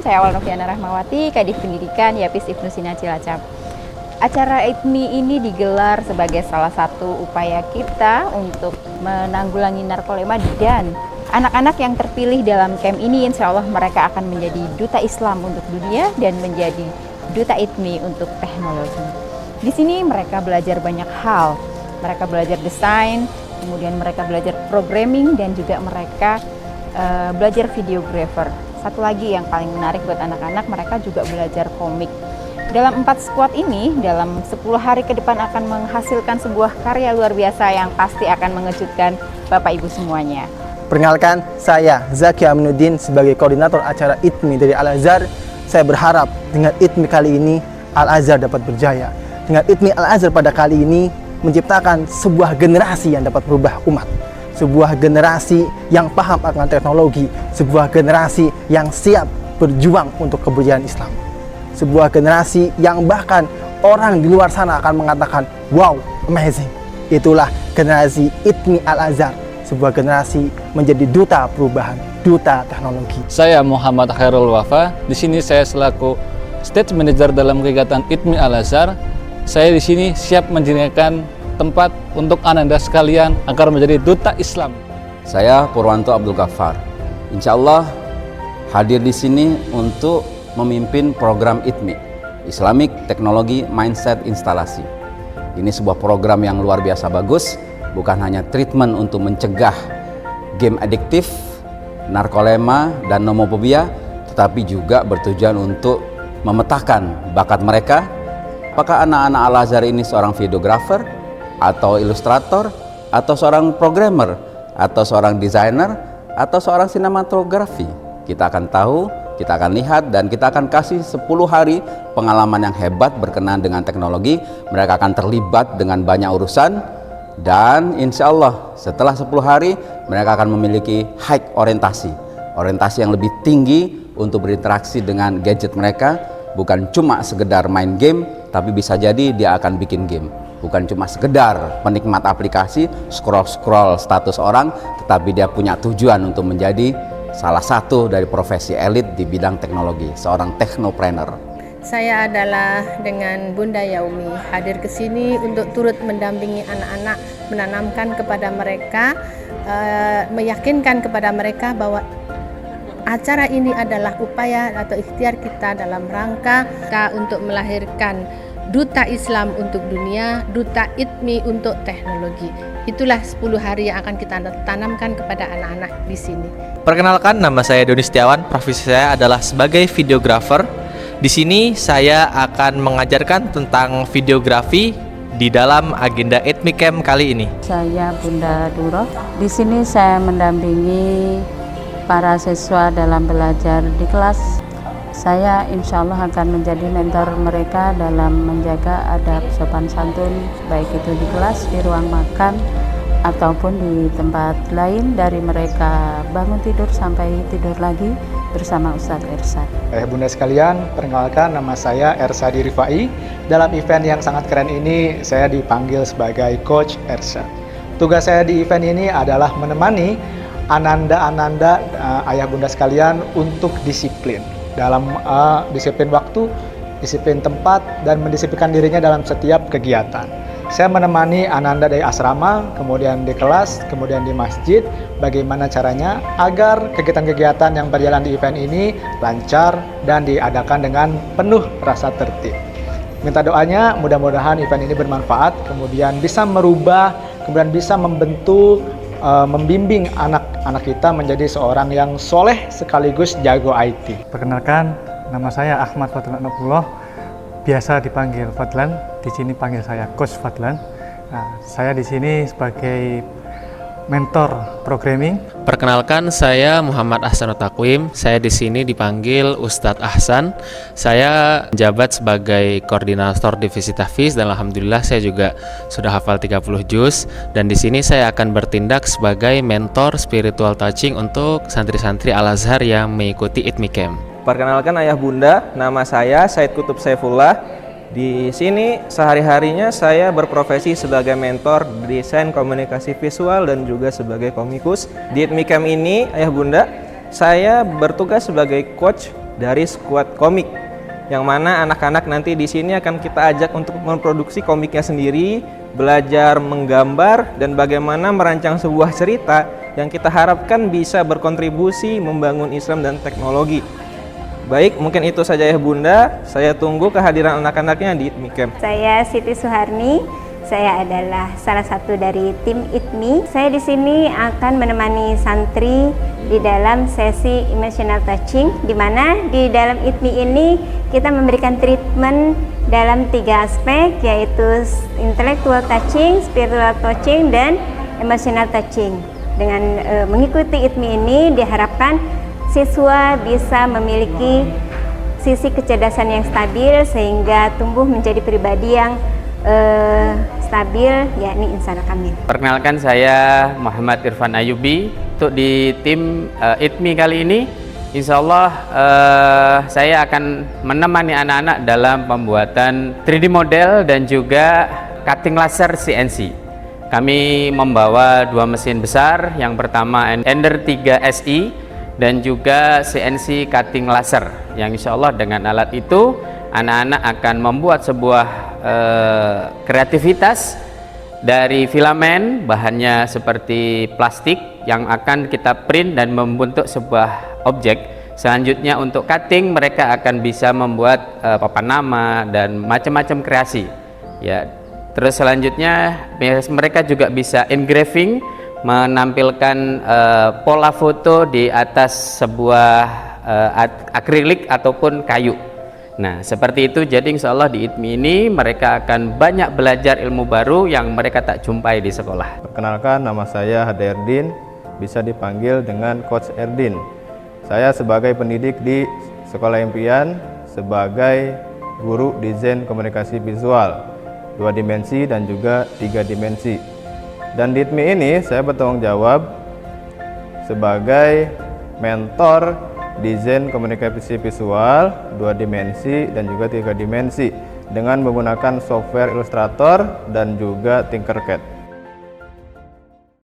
saya Awal Noviana Rahmawati, Kadif Pendidikan YAPIS Ibnu Sina Cilacap. Acara ITMI ini digelar sebagai salah satu upaya kita untuk menanggulangi narkoba, dan anak-anak yang terpilih dalam camp ini insya Allah mereka akan menjadi duta Islam untuk dunia dan menjadi duta ITMI untuk teknologi. Di sini mereka belajar banyak hal, mereka belajar desain, kemudian mereka belajar programming, dan juga mereka belajar videographer. Satu lagi yang paling menarik buat anak-anak, mereka juga belajar komik. Dalam 4 squad ini, dalam 10 hari ke depan akan menghasilkan sebuah karya luar biasa yang pasti akan mengejutkan Bapak Ibu semuanya. Perkenalkan, saya Zaki Aminuddin sebagai koordinator acara ITMI dari Al-Azhar. Saya berharap dengan ITMI kali ini Al-Azhar dapat berjaya. Dengan ITMI Al-Azhar pada kali ini menciptakan sebuah generasi yang dapat merubah umat. Sebuah generasi yang paham akan teknologi, sebuah generasi yang siap berjuang untuk keberjayaan Islam. Sebuah generasi yang bahkan orang di luar sana akan mengatakan, wow, amazing. Itulah generasi ITMI Al-Azhar, sebuah generasi menjadi duta perubahan, duta teknologi. Saya Muhammad Khairul Wafa. Di sini saya selaku Stage Manager dalam kegiatan ITMI Al-Azhar. Saya di sini siap menjadikan tempat untuk Anda sekalian agar menjadi duta Islam. Saya Purwanto Abdul Ghaffar. Insya Allah hadir di sini untuk memimpin program ITMI, Islamic Technology Mindset Instalasi. Ini sebuah program yang luar biasa bagus, bukan hanya treatment untuk mencegah game adiktif, narkolepsi, dan nomofobia, tetapi juga bertujuan untuk memetakan bakat mereka. Apakah anak-anak Al-Azhar ini seorang videographer, atau ilustrator, atau seorang programmer, atau seorang desainer, atau seorang sinematografi? Kita akan tahu, kita akan lihat, dan kita akan kasih 10 hari pengalaman yang hebat berkenaan dengan teknologi. Mereka akan terlibat dengan banyak urusan, dan insya Allah setelah 10 hari mereka akan memiliki high orientasi yang lebih tinggi untuk berinteraksi dengan gadget mereka. Bukan cuma sekedar main game, tapi bisa jadi dia akan bikin game. Bukan cuma sekedar penikmat aplikasi, scroll status orang, tetapi dia punya tujuan untuk menjadi salah satu dari profesi elit di bidang teknologi, seorang technopreneur. Saya adalah dengan Bunda Yaumi hadir ke sini untuk turut mendampingi anak-anak, menanamkan kepada mereka, meyakinkan kepada mereka bahwa acara ini adalah upaya atau ikhtiar kita dalam rangka untuk melahirkan duta Islam untuk dunia, duta ITMI untuk teknologi. Itulah 10 hari yang akan kita tanamkan kepada anak-anak di sini. Perkenalkan, nama saya Doni Setiawan. Profesi saya adalah sebagai videographer. Di sini saya akan mengajarkan tentang videografi di dalam agenda ITMI Camp kali ini. Saya Bunda Duro. Di sini saya mendampingi para siswa dalam belajar di kelas. Saya insya Allah akan menjadi mentor mereka dalam menjaga adab sopan santun, baik itu di kelas, di ruang makan, ataupun di tempat lain, dari mereka bangun tidur sampai tidur lagi bersama Ustadz Ersa. Bunda sekalian, perkenalkan, nama saya Ersadi Rifai. Dalam event yang sangat keren ini, saya dipanggil sebagai Coach Ersa. Tugas saya di event ini adalah menemani Ananda, ayah bunda sekalian, untuk disiplin dalam disiplin waktu, disiplin tempat, dan mendisiplinkan dirinya dalam setiap kegiatan. Saya menemani Ananda dari asrama, kemudian di kelas, kemudian di masjid, bagaimana caranya agar kegiatan-kegiatan yang berjalan di event ini lancar dan diadakan dengan penuh rasa tertib. Minta doanya, mudah-mudahan event ini bermanfaat, kemudian bisa merubah, kemudian bisa membentuk, membimbing anak-anak kita menjadi seorang yang soleh sekaligus jago IT. Perkenalkan, nama saya Ahmad Fadlan Abdullah, biasa dipanggil Fadlan. Di sini panggil saya Coach Fadlan. Nah, saya di sini sebagai mentor programming. Perkenalkan, saya Muhammad Ahsanut Takwim. Saya di sini dipanggil Ustadz Ahsan. Saya menjabat sebagai koordinator divisi tahfiz, dan alhamdulillah saya juga sudah hafal 30 juz, dan di sini saya akan bertindak sebagai mentor spiritual touching untuk santri-santri Al-Azhar yang mengikuti ITMI Camp. Perkenalkan ayah bunda, nama saya Said Kutub Saifullah. Di sini sehari-harinya saya berprofesi sebagai mentor desain komunikasi visual dan juga sebagai komikus. Di ITMI Camp ini, ayah bunda, saya bertugas sebagai coach dari skuad komik, yang mana anak-anak nanti di sini akan kita ajak untuk memproduksi komiknya sendiri, belajar menggambar dan bagaimana merancang sebuah cerita yang kita harapkan bisa berkontribusi membangun Islam dan teknologi. Baik, mungkin itu saja ya Bunda. Saya tunggu kehadiran anak-anaknya di ITMI Camp. Saya Siti Suharni. Saya adalah salah satu dari tim ITMI. Saya di sini akan menemani santri di dalam sesi emotional touching, di mana di dalam ITMI ini kita memberikan treatment dalam 3 aspek, yaitu intellectual touching, spiritual touching, dan emotional touching. Dengan mengikuti ITMI ini diharapkan siswa bisa memiliki sisi kecerdasan yang stabil sehingga tumbuh menjadi pribadi yang stabil, yakni insan kamil. Perkenalkan, saya Muhammad Irfan Ayubi. Untuk di tim ITMI kali ini, insya Allah saya akan menemani anak-anak dalam pembuatan 3D model dan juga cutting laser CNC. Kami membawa 2 mesin besar, yang pertama Ender 3 SI dan juga CNC cutting laser, yang insya Allah dengan alat itu anak-anak akan membuat sebuah kreativitas dari filamen, bahannya seperti plastik yang akan kita print dan membentuk sebuah objek. Selanjutnya untuk cutting, mereka akan bisa membuat papan nama dan macam-macam kreasi ya. Terus selanjutnya mereka juga bisa engraving, menampilkan pola foto di atas sebuah akrilik ataupun kayu. Nah, seperti itu. Jadi insya Allah di ITMI ini mereka akan banyak belajar ilmu baru yang mereka tak jumpai di sekolah. Perkenalkan, nama saya Hada Erdin, bisa dipanggil dengan Coach Erdin. Saya sebagai pendidik di Sekolah Impian, sebagai guru desain komunikasi visual 2 dimensi dan juga 3 dimensi. Dan di ITMI ini saya bertanggung jawab sebagai mentor desain komunikasi visual 2 dimensi dan juga 3 dimensi dengan menggunakan software Illustrator dan juga Tinkercad.